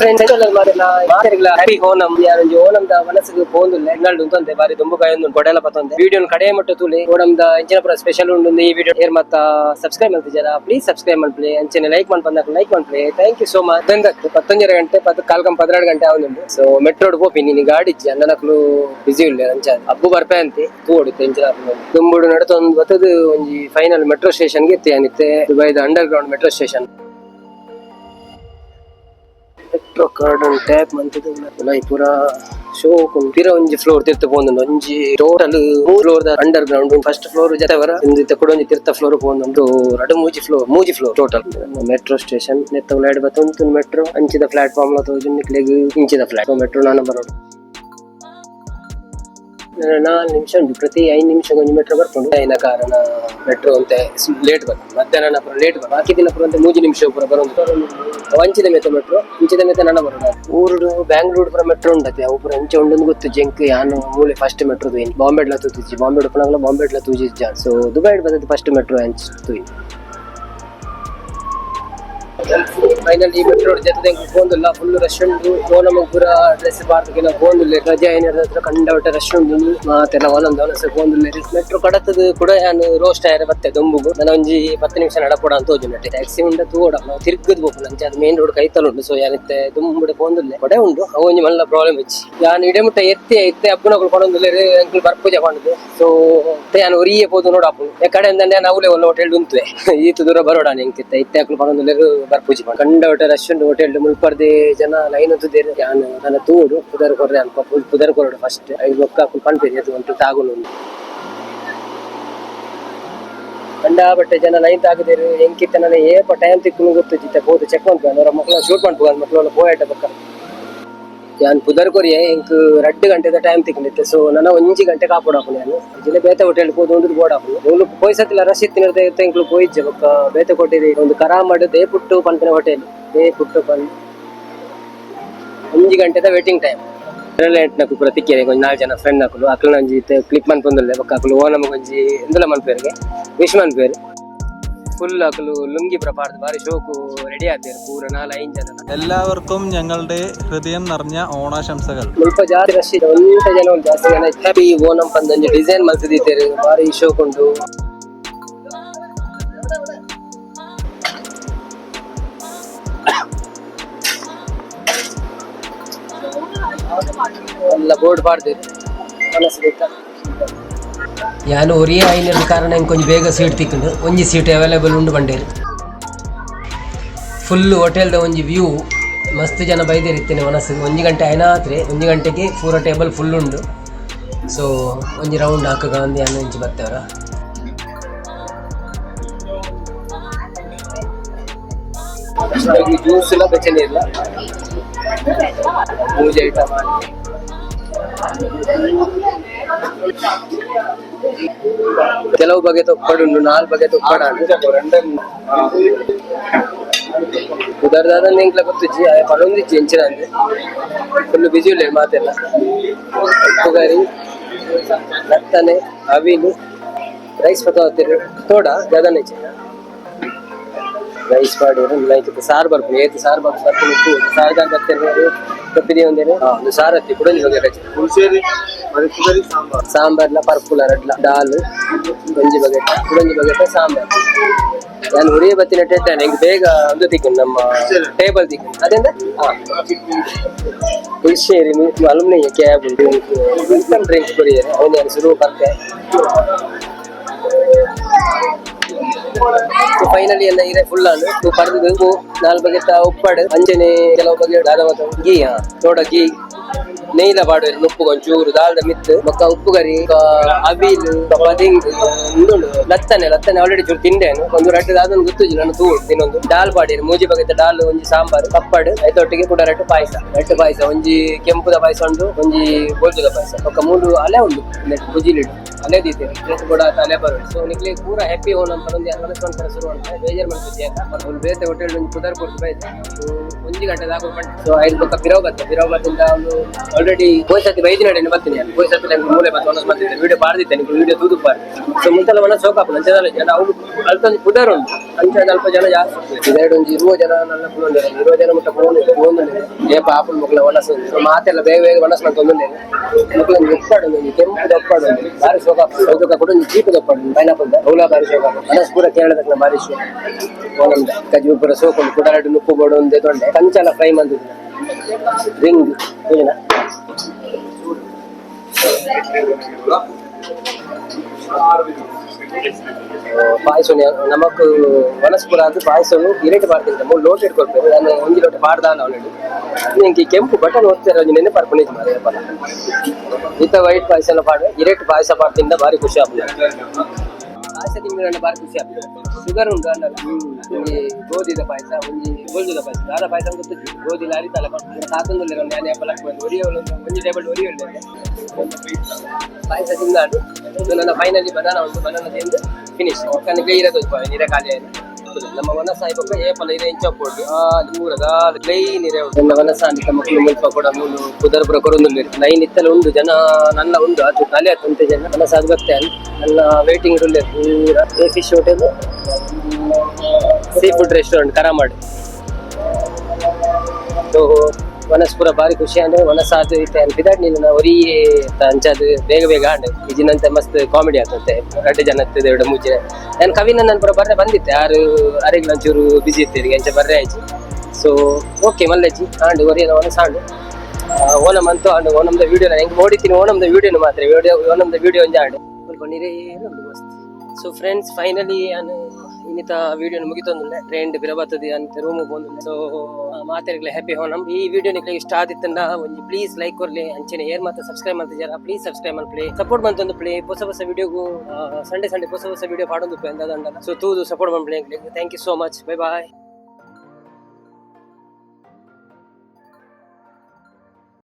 friends happy Onam ಯಾರೊಂಜಿ ಓಣಂದ ಮನಸ್ಸಿಗೆ ಪೋಂದುಲ್ಲ ಎನ್ನಲ್ಡು ಉಂತಂದೆ ಬಾರಿ ದುಂಬು ಕಾಯೊಂದು ಕೊಡೆಲ್ಲ ಪತ್ತೊಂದೆ ವಿಡಿಯೋನ್ ಕಡೆ ಮಟ್ಟ ತೂಲಿ ಓಣಂದ ಇಂಚಿನ ಪುರ ಸ್ಪೆಷಲ್ ಉಂಡು ಈ ವಿಡಿಯೋ ಏರ್ ಮತ್ತ ಸಬ್ಸ್ಕ್ರೈಬ್ ಮಾಡ್ತಿದ್ದಾರ ಪ್ಲೀಸ್ ಸಬ್ಸ್ಕ್ರೈಬ್ ಮಾಡ್ಲಿ ಅಂಚೆನೆ ಲೈಕ್ ಮಾಡ್ಬಂದಾಗ ಲೈಕ್ ಮಾಡ್ಲಿ ಥ್ಯಾಂಕ್ ಯು ಸೋ ಮಚ್ ಬೆಂದಕ್ಕೆ 11 ಗಂಟೆ ಕಾಲ್ಕಂ 12 ಗಂಟೆ ಆവുന്നുണ്ട് ಸೊ ಮೆಟ್ರೋಡ್ ಹೋಪಿ ನೀನು ಗಾಡಿ ಇಜ್ಜಿ ಅನ್ನನಕ್ಲು ಬಿಸಿ ಉಳ್ಳೆ ಅಂಚ ಅಬ್ಬು ಬರ್ಪೆ ಅಂತಿ ತೂಡುತ್ತೆ ಇಂಚಿನ ದುಂಬುಡು ನಡತೊಂದು ಬತ್ತದು ಒಂಜಿ ಫೈನಲ್ ಮೆಟ್ರೋ ಸ್ಟೇಷನ್ ಗೆ ಎತ್ತಿ ಅನಿತ್ತೆ ದುಬೈದ underground metro station metro card tap ಮಂತದ ಪೂರ ಶೋ ಪಿರ ಒಂಜಿ ಫ್ಲೋರ್ ತಿರ್ತ ಪೋಂದುಂಡು ಒಂಜಿ ಟೋಟಲ್ 3 ಫ್ಲೋರ್ ದ ಅಂಡರ್ ಗ್ರೌಂಡ್ ಫಸ್ಟ್ ಫ್ಲೋರ್ ಜತೆವರ ಇಂದು ಕೂಡ ಒಂಜಿ ತಿರ್ತ ಫ್ಲೋರ್ ಪೋಂದುಂಡು ರಡು ಮೂಜಿ ಫ್ಲೋರ್ ಟೋಟಲ್ ಮೆಟ್ರೋ ಸ್ಟೇಷನ್ ನೆತ್ತ ಉಲಾಯ್ಡ್ ಬತ್ತೊಂದು ಮೆಟ್ರೋ ಅಂಚಿದ ಪ್ಲಾಟ್ಫಾರ್ಮ್ ಲ ತೋಜುಂಡು ನಿಕ್ಲೆಗ್ ಇಂಚಿದ ಫ್ಲಾಟ್ ಮೆಟ್ರೋ ನಾನು ಬರೋಡು 4 ನಿಮಿಷ ಉಂಟು ಪ್ರತಿ 5 ನಿಮಿಷ ಒಂದು ಮೆಟ್ರೋ ಬರ್ಕೊಂಡು ಐನ ಕಾರಣ ಮೆಟ್ರೋ ಅಂತ ಲೇಟ್ ಬರ್ತದೆ ಮಧ್ಯಾಹ್ನ ಪುರ ಲೇಟ್ ಬರ್ತದೆ ಬಾಕಿ ದಿನ ಪುರ ಅಂತ 3 ನಿಮಿಷ ಪುರ ಬರೋದು ವಂಚಿದ ಮೇತ ಮೆಟ್ರೋ ಇಂಚಿದ ಮೇತ ನನ್ನ ಬರೋದು ಊರುಡು ಬ್ಯಾಂಗ್ಳೂರು ಪುರ ಮೆಟ್ರೋ ಉಂಡತೆ ಅವು ಪುರ ಇಂಚೆ ಉಂಡು ಗೊತ್ತು ಜಂಕ್ ಯಾನು ಮೂಲೆ ಫಸ್ಟ್ ಮೆಟ್ರೋ ತೂಯಿನಿ ಬಾಂಬೆಡ್ಲ ತೂತಿಜ್ಜಿ ಬಾಂಬೆ ಉಡುಪನಾಗಲ ಬಾಂಬೆಡ್ಲ ತೂಜಿಜ್ಜ ಸೊ ದುಬೈ ಬಂದದ್ದು ಫಸ್ಟ್ ಮೆಟ್ರೋ ಅಂಚ್ ತೂಯಿನಿ ಫೈನಲ್ ಈ ಮೆಟ್ರೋ ಜೊತೆ ಹೋಂದಿಲ್ಲ ಫುಲ್ ರಶ್ ಉಂಟು ನಮಗೆ ಪೂರ ಡ್ರೆಸ್ ಪಾರ್ಕ್ಗೆಲ್ಲ ಹೋಂದಿಲ್ಲ ರಜೆ ಏನಿರೋದ್ರ ಹತ್ರ ಕಂಡವಟ ರಶ್ ಉಂಟು ಮಾತೆಲ್ಲ ಒಂದೊಂದು ಹೋಂದಿಲ್ಲ ಮೆಟ್ರೋ ಕಡತದು ಕೂಡ ನಾನು ರೋಸ್ಟ್ ಆಯ್ರೆ ಬತ್ತೆ ದೊಂಬುಗು ನಾನು ಒಂಜಿ 10 ನಿಮಿಷ ನಡಪೋಡ ಅಂತ ಹೋಜು ನೆಟ್ಟೆ ಟ್ಯಾಕ್ಸಿ ಉಂಡ ತೂಡ ನಾವು ತಿರ್ಗದ್ ಬೋಪು ನಂಚೆ ಅದು ಮೇನ್ ರೋಡ್ ಕೈತಲ್ ಉಂಟು ಸೊ ಯಾನಿತ್ತೆ ದುಂಬುಡೆ ಹೋಂದಿಲ್ಲ ಕೊಡೆ ಉಂಟು ಅವೊಂಜಿ ಮಲ್ಲ ಪ್ರಾಬ್ಲಮ್ ಇಚ್ಚಿ ಯಾನು ಇಡಮುಟ್ಟ ಎತ್ತೆ ಅಪ್ಪನಗಳು ಕೊಡೊಂದಿಲ್ಲ ಅಂಕಲ್ ಬರ್ಪೂಜೆ ಮಾಡುದು ಸೊ ನಾನು ಒರಿಯೇ ಹೋದು ನೋಡಪ್ಪು ಕಡೆಯಿಂದ ನಾನು ಅವಲೇ ಒಂದು ಹೋಟೆಲ್ ಉಂಟುವೆ ಈತು ದೂರ ಬರೋಡ ನೆಂಕಿತ್ತ ಇತ್ತೆ ಅಕ್ಕಲು ಕೊಡೊಂದಿಲ್ಲ ಬರ್ಪೂಜೆ ಕಂಡವಟ ರಶ್ ಉಂಟು ಹೋಟೆಲ್ ಮುಲ್ಪರ್ದೆ ಜನ ಲೈನ್ ಹೊತ್ತಿದ್ದೇನೆ ಯಾನು ನನ್ನ ತೂಡು ಪುದರ್ ಕೊರ್ರೆ ಅಲ್ಪ ಪುದರ್ ಕೊರಡು ಫಸ್ಟ್ 5 ಬೊಕ್ಕ ಪಂಪೇರಿ ಅದು ಒಂದು ತಾಗುಲು ಕಂಡ ಬಟ್ಟೆ ಜನ ಲೈನ್ ತಾಗದೇರು ಎಂಕಿತ್ತ ನನ್ನ ಏಪ ಟೈಮ್ ತಿಕ್ಕನು ಗೊತ್ತು ಜಿತ್ತ ಬೋದು ಚೆಕ್ ಮಾಡ್ಕೊಂಡು ಅವರ ಮಕ್ಕಳ ಶೂಟ್ ಮಾಡ್ಬೋದು ಮಕ್ಕಳು ಪೋಯಾಟ ಬಕ್ಕ ಯಾನ್ ಪುದರ್ ಕೊರಿಯೆ ಎಂಕ್ 2 ಗಂಟೆದ ಟೈಮ್ ತಿಕ್ಕಿತ್ತು ಸೊ ನನ್ನ 1 ಗಂಟೆ ಕಾಪಾಡಾಪು ನಾನು ಜಿಲ್ಲೆ ಬೇತೆ ಹೋಟೆಲ್ ಹೋದು ಒಂದು ಬೋಡಾಪು ನೀವು ಪೋಯ್ಸತ್ತಿಲ್ಲ ರಶ್ ಇತ್ತಿನಿರ್ದೆ ಎಂಕ್ಲು ಪೋಯಿಜ್ಜೆ ಬೊಕ್ಕ ಬೇತೆ ಕೊಟ್ಟಿದೆ ಒಂದು ಕರಾಮಡ್ ದೇ ಪುಟ್ಟು ಪಂಪಿನ ಹೋಟೆಲ್ ದೇ ಪುಟ್ಟು ಪನ್ 1 ಗಂಟೆದ ವೇಟಿಂಗ್ ಟೈಮ್ ನಕ್ಕು ಪೂರ ತಿಕ್ಕೇನೆ ಒಂಜಿ 4 ಜನ ಫ್ರೆಂಡ್ ನಕಲು ಅಕ್ಲು ನಂಜಿ ಕ್ಲಿಪ್ ಮನ್ಪೊಂದುಲ್ಲೆ ಬೊಕ್ಕ ಅಕ್ಲು ಓ ನಮಗೊಂಜಿ ಎಂದಲ ಮನ್ಪೇರಿಗೆ ವಿಶ್ ಮನ್ಪೇರು ഫുൾ അക്കലു ലുങ്കി പ്രപാർത്ത് ബാരി ഷോക്ക് റെഡി ആത്തിയർ പൂര 4-5 ജന എല്ലാവർക്കും ഞങ്ങളുടെ ഹൃദയം നിറഞ്ഞ ഓണാശംസകൾ ಸ್ವಲ್ಪ ಜಾಸ್ತಿ ರಶ್ ಇದೆ ಒಂಟ ಜನ ಒಂದು ಜಾಸ್ತಿ ಜನ ಹ್ಯಾಪಿ ಓಣಂ ಪಂದಂಜಿ ಡಿಸೈನ್ ಮಲ್ತಿದ್ದೀರಿ ಬಾರಿ ಶೋಕ್ ಉಂಟು ಎಲ್ಲ ಬೋರ್ಡ್ ಪಾಡ್ತೀರಿ ಮನಸ್ಸು ಬೇಕಾ ಯಾನು ಒರಿಯೇ ಆಯ್ನಿರ ಕಾರಣ ಕೊಂಚ ಬೇಗ ಸೀಟ್ ತಿಕ್ಕೊಂಡು ಒಂಜಿ ಸೀಟ್ ಅವೈಲೇಬಲ್ ಉಂಡು ಬಂಡೇರು ಫುಲ್ ಹೋಟೆಲ್ದ ಒಂಜಿ ವ್ಯೂ ಮಸ್ತ್ ಜನ ಬೈದೇರಿತ್ತೇನೆ ಮನಸ್ಸಿಗೆ 1 ಗಂಟೆ ಆಯ್ನಾತ್ರೆ 1 ಗಂಟೆಗೆ ಪೂರ ಟೇಬಲ್ ಫುಲ್ ಉಂಡು ಸೊ ಒಂಜಿ ರೌಂಡ್ ಹಾಕಗ ಒಂದು ಯಾನು ಇಂಚು ಬರ್ತೇವರ ಜ್ಯೂಸ್ ಎಲ್ಲ ಬೆಚ್ಚನೆ ಇಲ್ಲ ಪೂಜೆ ಐಟಮ್ ಕೆಲವು ಬಗೆ ತೊಪ್ಪಡು 4 ಬಗೆ ತೊಪ್ಪಡ ಉದಾಹರಣೆ ಎಂಕ್ಲ ಗೊತ್ತಿಜ್ಜಿ ಪಡೊಂದಿಜ್ಜಿ ಎಂಚಿನ ಅಂದ್ರೆ ಫುಲ್ ಬಿಸಿ ಉಳ್ಳೆ ಮಾತೆಲ್ಲ ಉಪ್ಪುಗರಿ ನತ್ತನೆ ಅವಿಲು ರೈಸ್ ಪತ್ತೋತ್ತಿರು ತೋಡ ಜಗನೆ ರೈಸ್ ಮಾಡಿದ್ರು ಲೈಕ್ ಸಾರು ಬರ್ಪು ಏತು ಸಾರು ಬರ್ಪು ಸಾರು ದಾಲ್ ಬರ್ತೇನೆ ಕಪ್ಪಿದಿ ಒಂದೇನೆ ಒಂದು ಸಾರು ಹತ್ತಿ ಕುಡಂಜಿ ಬಗ್ಗೆ ಹುಣಸೇರಿ ಸಾಂಬಾರ್ಲ ಪರ್ಪುಲ ರಡ್ಲ ದಾಲ್ ಗಂಜಿ ಬಗೆಟ ಕುಡಂಜಿ ಬಗೆಟ ಸಾಂಬಾರ್ ನಾನು ಹುರಿಯ ಬತ್ತಿನ ಟೇಟ ನಂಗೆ ಬೇಗ ಒಂದು ತಿಕ್ಕು ನಮ್ಮ ಟೇಬಲ್ ತಿಕ್ಕು ಅದೆಂದ ಹುಷೇರಿ ಅಲ್ಮನಿ ಕ್ಯಾಬ್ ವೆಲ್ಕಮ್ ಡ್ರಿಂಕ್ಸ್ ಕೊಡಿಯರೆ ಅವನ ಶುರು ಬರ್ತೆ ಫೈನಲಿ ಎಲ್ಲ ಇರೆ ಫುಲ್ ಆನು ಪಡೆದು 4 ಬಗೆತ ಉಪ್ಪಡು ಅಂಜನೆ ಕೆಲವು ಬಗೆ ದಾದಮತ ಗೀ ತೋಡ ಗೀ ನೆಯ್ಲ ಪಾಡುವೆ ಉಪ್ಪು ಒಂಚೂರು ದಾಲ್ದ ಮಿತ್ತು ಬೊಕ್ಕ ಉಪ್ಪು ಗರಿ ಅವಿಲು ಪದಿಂಗ್ ಉಂಡುಂಡು ಲತ್ತನೆ ಆಲ್ರೆಡಿ ಚೂರು ತಿಂಡೇನು ಒಂದು 2 ದಾದೊಂದು ಗೊತ್ತುಜಿ ನಾನು ತೂಡು ತಿನ್ನೊಂದು ದಾಲ್ ಪಾಡಿರು ಮೂಜಿ ಬಗೆತ ದಾಲ್ ಒಂಜಿ ಸಾಂಬಾರು ಕಪ್ಪಡು ಐತೊಟ್ಟಿಗೆ ಕೂಡ 2 ಪಾಯಸ ಒಂಜಿ ಕೆಂಪುದ ಪಾಯಸ ಉಂಡು ಒಂಜಿ ಗೋಲ್ಜುದ ಪಾಯಸ ಬೊಕ್ಕ 3 ಅಲೆ ಉಂಡು ಬುಜಿಲಿಡು ತಲೆ ದೀತೆ ಕೂಡ ತಲೆ ಬರೋದು ಸೊ ನಿಕ್ಲಿ ಪೂರ ಹ್ಯಾಪಿ ಓಣಂ ಪರೊಂದು ಮನಸ್ಸು ಶುರು ಅಂತ ಬೇಜಾರು ಮಾಡ್ತಿದ್ದೆ ಅಂತ ಒಂದು ಬೇತೆ ಹೋಟೆಲ್ ಒಂದು ಕುದರ್ ಕೊಡ್ತು ಬೈತೆ ಸೊ 1 ಗಂಟೆ ದಾಖಲು ಮಾಡಿ ಸೊ 5 ಬೊಕ್ಕ ಪಿರೋಬತ್ತಿಂದ ಅವನು ಆಲ್ರೆಡಿ ಪೋಯ್ಸತಿ ಬೈದಿನ ನಡೆಯನ್ನು ಬರ್ತೀನಿ ನಾನು ಪೋಯ್ಸತಿ ನಂಗೆ ಮೂಲೆ ಬತ್ತು ಒನಸ್ ಬರ್ತಿದ್ದೆ ವಿಡಿಯೋ ಬಾರ್ದಿದ್ದೆ ನಿಮ್ಗೆ ವಿಡಿಯೋ ತೂದು ಬಾರಿ ಸೊ ಮುಂಚೆಲ್ಲ ಮನ ಸೋಕಾಪು ಅಂಚದಲ್ಲಿ ಜನ ಅವ್ರು ಅಲ್ತೊಂದು ಕುದರ್ ಉಂಟು ಅಂಚೆ ಅಲ್ಪ ಜನ ಜಾಸ್ತಿ ಇದೆರಡು ಒಂದು 20 ಜನ ನನ್ನ ಕುಲೊಂದಿರ 20 ಜನ ಮುಟ್ಟ ಫೋನ್ ಏಪ ಆಪಲ್ ಮಕ್ಕಳ ವನಸ್ ಮಾತೆಲ್ಲ ಬೇಗ ಬೇಗ ವನಸ್ ನಾನು ತೊಂದರೆ ಮಕ್ಕಳನ್ನು ಒಪ್ಪಾಡು ಕೆಂಪು ಒಪ್ಪಾಡು ಬಾರಿ ಸೋಕಾಪು ಸೌದಕ ಕೂಡ ಒಂದು ಚೀಪದ ಒಪ್ಪಾಡು ಪೈನಾಪಲ್ ಹೌಲಾ ಬಾರಿ ಸೋಕಾಪು ಮನಸ್ ಪೂರ ಕೇಳದಕ್ಕೆ ಬಾರಿ ಶೋ ಓನಂದ ಕಜು ಪೂರ ಸೋಕೊಂಡು ಕುಡಾರಡು ನುಪ್ಪು ಬೋಡು ಒಂದೇ ತೊಂಡೆ ಕಂಚಲ ಫ್ರೈ ಮಂದಿದ್ದು ರಿಂಗ್ ಏನ ಪಾಯಸ ನಮಕ್ ವನಸ್ಪುರ ಅದು ಪಾಯಸನು ಇರೇಟ್ ಮಾಡ್ತಿದ್ದೆ 3 ಲೋಟ ಇಟ್ಕೊಳ್ಬೇಕು ನಾನು 1 ಲೋಟ ಮಾಡ್ದಾನ ಆಲ್ರೆಡಿ ನಿಂಗೆ ಕೆಂಪು ಬಟನ್ ಓದ್ತಿರೋ ನೆನೆ ಪರ್ಕೊಂಡಿದ್ದು ಮಾರಿ ಈತ ವೈಟ್ ಪಾಯಸ ಎಲ್ಲ ಪಾಡ್ರೆ ಇರೇಟ್ ಪಾಯಸ ಪಾಡ್ತಿಂದ ಭಾರಿ ಖುಷಿ ಆಗ್ತದೆ ಪಾಯಸ ತಿಂಗಳ ಭಾರಿ ಖುಷಿ ಆಗ್ತದೆ ಶುಗರ್ ಉಂಟು ಅನ್ನಲ್ಲ ಒಂಜಿ ಗೋಧಿದ ಪಾಯಸ ಒಂಜಿ ಗೋಲ್ಜದ ಪಾಯಸ ದಾರ ಪಾಯಸ ಗೊತ್ತಿತ್ತು ಗೋಧಿ ಲಾರಿ ತಲೆ ತಾತಂದಲ್ಲಿ ನಾನು ಯಾಪಲ ಒಂಜಿ ಟೇಬಲ್ ಒರಿಯುಳ್ಳೆ ಪಾಯಸ ತಿಂದಾಡು ನನ್ನ ಫೈನಲಿ ಬನಾನ ಉಂಟು ಬನಾನ ತಿಂದು ಫಿನಿಶ್ ಕನಗೆ ಇರೋದು ನೀರ ಖಾಲಿ ಆಯ್ತು ನಮ್ಮ ವನಸ ಇವಾಗ ಏಪಲ ಇದೆ ಇಂಚ ಪೋಡು ದೂರದ ಲೈ ನೀರೇ ಉಂಟು ನನ್ನ ವನಸ ಅಂತ ಮಕ್ಕಳು ಮುಲ್ಪ ಕೂಡ ಮೂಲು ಕುದರ್ಪುರ ಕೊರೊಂದು ಲೈನ್ ಇತ್ತಲ್ಲ ಉಂಡು ಜನ ನನ್ನ ಉಂಡು ಅದು ತಲೆ ಹತ್ತಂತೆ ಜನ ವನಸ ಅದು ಗೊತ್ತೇ ನನ್ನ ವೇಟಿಂಗ್ ರೂಲ್ ಪೂರ fish hotel seafood restaurant ಕರಾಮಾಡು ಸೊ ವನಸ್ಪುರ ಭಾರಿ ಖುಷಿ ಅಂದ್ರೆ ವನಸ ಅದು ಇತ್ತೆ ಅನ್ಪಿದಾಡ್ ನೀನು ಒರಿ ಅಂಚದು ಬೇಗ ಬೇಗ ಆಂಡೆ ಇಜಿನಂತೆ ಮಸ್ತ್ ಕಾಮಿಡಿ ಆಗ್ತಂತೆ 2 ಜನ ಇರ್ತದೆ ಮುಚ್ಚೆ ನಾನು ಕವಿನ ನನ್ನ ಪುರ ಬರ್ರೆ ಬಂದಿತ್ತೆ 6 ಒಂಚೂರು ಬಿಸಿ ಇರ್ತೀರಿ ಎಂಚ ಬರ್ರೆ ಆಯ್ತು ಸೊ ಓಕೆ ಮಲ್ಲಜ್ಜಿ ಆಂಡು ಒರಿ ವನಸ ಆಂಡು ಓಣಂ ಅಂತೂ ಆಂಡು ಓಣಂದ ವಿಡಿಯೋ ಹೆಂಗೆ ನೋಡಿತೀನಿ ಓಣಂದ ವಿಡಿಯೋನು ಮಾತ್ರ ಓಣಂದ ವಿಡಿಯೋ ಒಂಜ ಆಂಡು ಸ್ವಲ್ಪ ನೀರೇ ಮಸ್ತ್ ಸೊ ಫ್ರೆಂಡ್ಸ್ ಫೈನಲಿ ನಾನು ಇನ್ನಿತ ವಿಡಿಯೋ ಮುಗಿತೊಂದುಲ್ಲೆ ಟ್ರೈನ್ ಬಿರಬತ್ತದಿ ಅಂತ ರೂಮ್ ಬಂದು ಸೊ ಮಾತಾಡಲಿ ಹ್ಯಾಪಿ ಹೋನಮ್ ಈ ವಿಡಿಯೋ ನಿಮಗೆ ಇಷ್ಟ ಆದಿತ್ತಂದ ಒಂದು ಪ್ಲೀಸ್ ಲೈಕ್ ಕೊರ್ಲಿ ಅಂಚೆನೆ ಏರ್ ಮಾತ್ರ ಸಬ್ಸ್ಕ್ರೈಬ್ ಮಾಡ್ತಿದ್ದಾರ ಪ್ಲೀಸ್ ಸಬ್ಸ್ಕ್ರೈಬ್ ಮಾಡಿ ಪ್ಲೇ ಸಪೋರ್ಟ್ ಬಂತೊಂದು ಪ್ಲೇ ಹೊಸ ವಿಡಿಯೋಗೂ ಸಂಡೇ ಹೊಸ ವಿಡಿಯೋ ಪಾಡೊಂದು ಪ್ಲೇ ಅಂದಂಡ ಸೊ ತೂದು ಸಪೋರ್ಟ್ ಮಾಡಿ ಪ್ಲೇ thank you so much bye bye